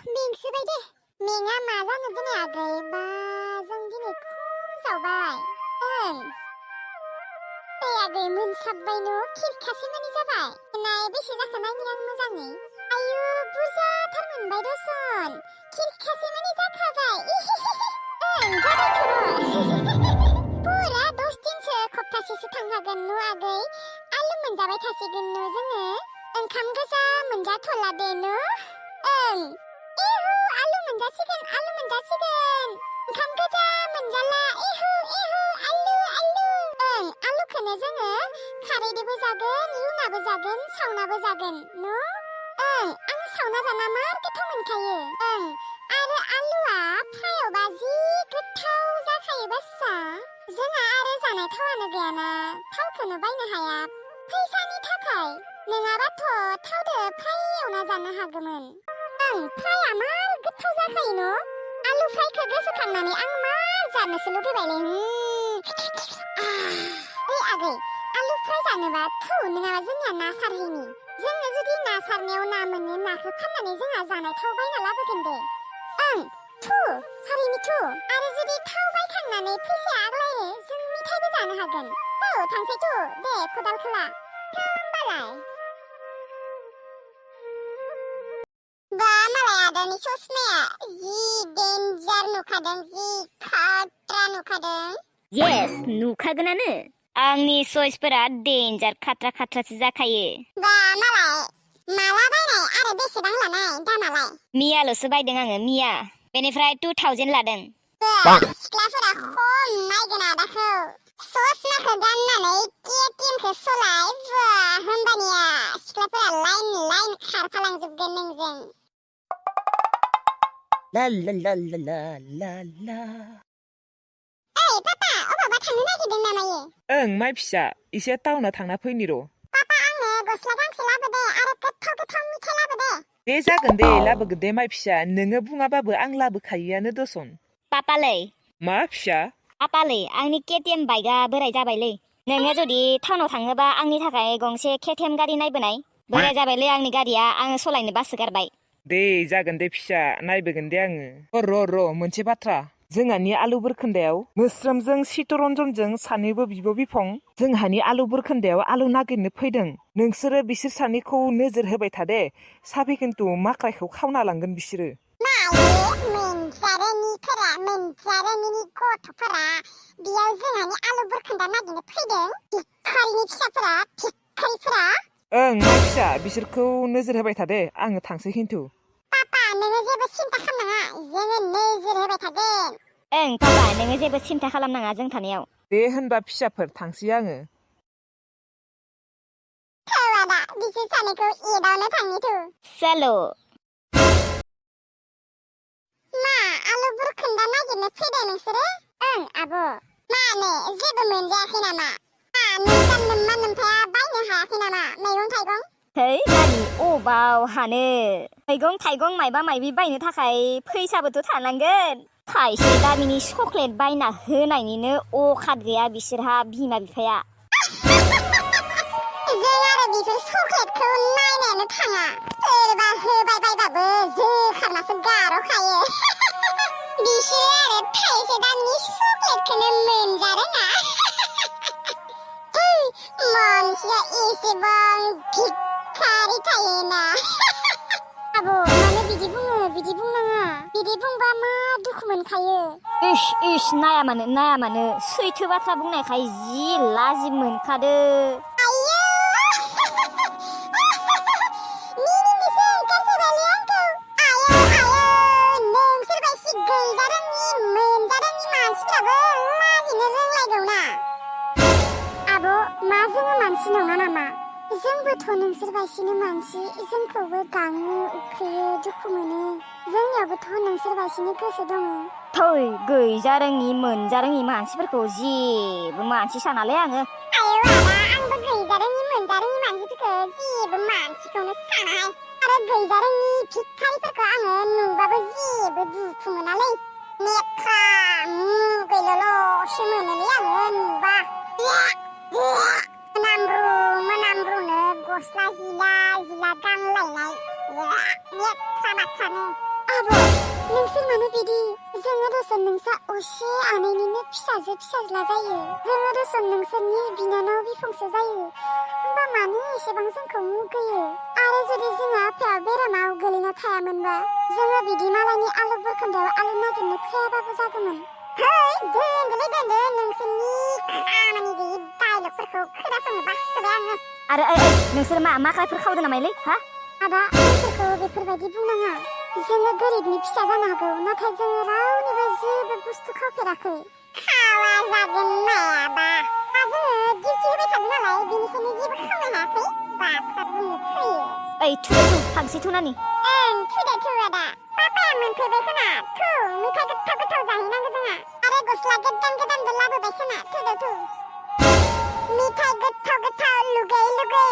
मेंसोबाय दे मेङा मा जानो दिनै आगै बा जों दिनै खम जाबाय आगै मोनसाबबाय न' खिरखासे मानि जाबाय नाय बेसे जाखो नायनि आं मोजाङै आयु बुरजाथार मोनबाय दसन खिरखासे मानि जाखाबाय जाबायथ' पुरा 10 दिनसो सप्तासेसो थांखागोन न' आगै आलु मोनजाबाय थासिगोन न' जोङो ओंखाम गोजा मोनजाथ'ला दे न' इहु आलु मोनजासिगोन ओंखाम गोजा मोनजाला इहु आलु आलुखौनो जोङो खारैदोबो जागोन रुनाबो जागोन सावनाबो जागोन न' आं सावना जाना मार गोथाव मोनखायो आरो आलुआ फ्रायावबा जि गोथाव जाखायो बास्सा जोंहा आरो जानाय थावानो गैयाना थावखौनो बायनो हाया फैसानि थाखाय नङाबाथ' थावदो फ्राय एवना जानो हागौमोन फ्राया मार गोथाव जाखायो न' आलु फ्रायखौ गोसोखांनानै आं मार जानोसो लुगैबायलै आगै आलु फ्राय जानोबा थौ नङाबा जोंनिया ना सारहैनि जोङो जुदि ना सारनायाव ना मोनो नाखौ फाननानै जोंहा जानाय थाव बायना लाबोगोन दे सारिनि आरो जुदि थाव बायखांनानै फैसाया आग्लायो जों मिठाइबो जानो हागोन थांसै दे खदालखौ ला होमबालाय बा मालाय आदानि ससमाया जि डेन्जार नुखादों जि खाट्रा नुखादों येस नुखागोनानो आंनि चइसफोरा डेन्जार खाट्रासो जाखायो बा मालाय माला बायनाय आरो बेसेबां लानाय दामालाय मियाल'सो बायदों आङो मिया बेनिफ्राय 2000 लादों सिख्लाफोरा खम नायगोन आदाखौ ससमाखौ गाननानै केटिएमखौ सलाय बा होमबानिया सिख्लाफोरा लाइन खारफालांजोबगोन नोंजों ला ला ला ला ला ला ला पापा अबावबा थांनो नागिरदों नामायो ओं माइ फिसा एसे टाउनाव थांना फैनि र' पापा आंनो गस्ला गांसे लाबोदे आरो गोथाव मिठाइ लाबोदे दे जागोन दे लाबोगोन दे माइ फिसा नोङो बुङाबाबो आं लाबोखायोआनो दसन पापालै मा फिसा पापालै आंनि केटिएम बाइकआ बोराय जाबायलै नोङो जुदि टाउनाव थाङोबा आंनि थाखाय गंसे केटिएम गारि नायबोनाय बोराय जाबायलै आंनि गारिया आङो सलायनो बासो गारबाय दे जागोन दे फिसा नायबोगोन दे आङो र' मोनसे बाथ्रा जोंहानि आलु बुरखोन्दायाव मोस्रोमजों चित्तरन्जनजों सानैबो बिब' बिफं जोंहानि आलु बुरखोन्दायाव आलु नागिरनो फैदों नोंसोरो बिसोर सानैखौ नोजोर होबाय था दे साबि खिन्थु माख्रायखौ खावना लांगोन बिसोरो मोनजारोङिनि गथ'फोरा बेयाव जोंहानि आलु बुरखोन्दा नागिरनो फैदों भिखारिनि फिसाफोरा भिखारिफोरा ओं मा फिसा बिसोरखौ नोजोर होबाय था दे आङो थांसै खिन्थु पापा नोङो जेबो सिन्था खालामनाङा जोङो नोजोर होबाय थागोन ओं पापा नोङो जेबो सिन्था खालामनाङा जों थानायाव दे होनबा फिसाफोर थांसै आङो आदा बिसोर सानैखौ एदावनो थांनिथु चलो मा आलु बुरखोन्दा नागिरनो फैदों नोंसोरो ओं आब' मानो जेबो मोनजायाखै नामा नोम्फाया बायनो हायाखै नामा मैगं थाइगं है नानि अबाव हानो मैगं थाइगं मायबा मायबि बायनो थाखाय फैसाबोथ' थानांगोन थाइसे दामिनि चक्लेट बायना होनायनिनो अखाद गैया बिसोरहा बिमा बिफाया जों आरो बेफोर चक्लेटखौ नायनायानो थाङा सोरबा होबाय बायबाबो जोखारनासो गार'खायो बिसोरो आरो थाइसे दामनि चक्लेटखौनो मोनजारोङा मानसिया एसेबां भिखारि थायोना आब' मानो बिदि बुङो बिदि बुंनाङा बिदि बुंबा मा दुखु मोनखायो इस नाया मानो सैथो बाथ्रा बुंनायखाय जि लाजिब मोनखादो नङा नामा जोंबोथ' नोंसोर बायसिनो मानसि जोंखौबो गाङो उखैयो दुखु मोनो जोंनियावबोथ' नोंसोर बायसिनो गोसो दङ थै गैजारोङि मोनजारोङि मानसिफोरखौ जेबो मानसि सानालै आङो आयौ आदा आंबो गैजारोङि मोनजारोङि मानसिफोरखौ जेबो मानसिखौनो सानाहाय आरो गैजारोङि भिखारिफोरखौ आङो नुबाबो जेबो दुखु मोनालै लेथ्रा मुगैल'ल'सो मोनोलै आङो नुबा मोनामब्रुनो गस्ला जिला गानलायनाय लेथ्रा बाथ्रानो आब' नोंसोर मानो बिदि जोङो दसन नोंसा असे आनैनिनो फिसाजो फिसाज्ला जायो जोङो दसन नोंसोरनि बिनानाव बिफंसो जायो होमबा मानो एसेबां जोंखौ मुगैयो आरो जुदि जोंहा आफाया बेरामाव गोलैना थायामोनबा जोङो बिदि मालायनि आलु बुरखोन्दायाव आलु नागिरनो फैयाबाबो जागौमोन है दोनदोलै दोनदो नोंसोरनि खामानि गैयि डायलगफोरखौ खोनासंनो बासोबाय आङो आरो नोंसोर मा माखायफोर खावदो नामालै हा आदा जोंफोरखौ बेफोरबायदि बुंनाङा जोङो गोरिबनि फिसा जानो हागौ नाथाय जोङो रावनिबो जेबो बुस्थु खावफेराखै खावा जागोन मायाबा जोङो डिउटि होबाय थादों नालाय बेनिखायनो जेबो खावनो हायाखै बाथ्रा बुंनो फैयो ओइ थु फांसे थुनानि ओं थुदो थु आदा पापाया मोनफैबाय खोना थु मेथाइ गोथाव गोथाव जाहैनांगौ जोंहा आरो गस्ला गोदान गोदानबो लाबोबाय खोना थुदो थु मेथाइ गोथाव गोथाव लुगै लुगै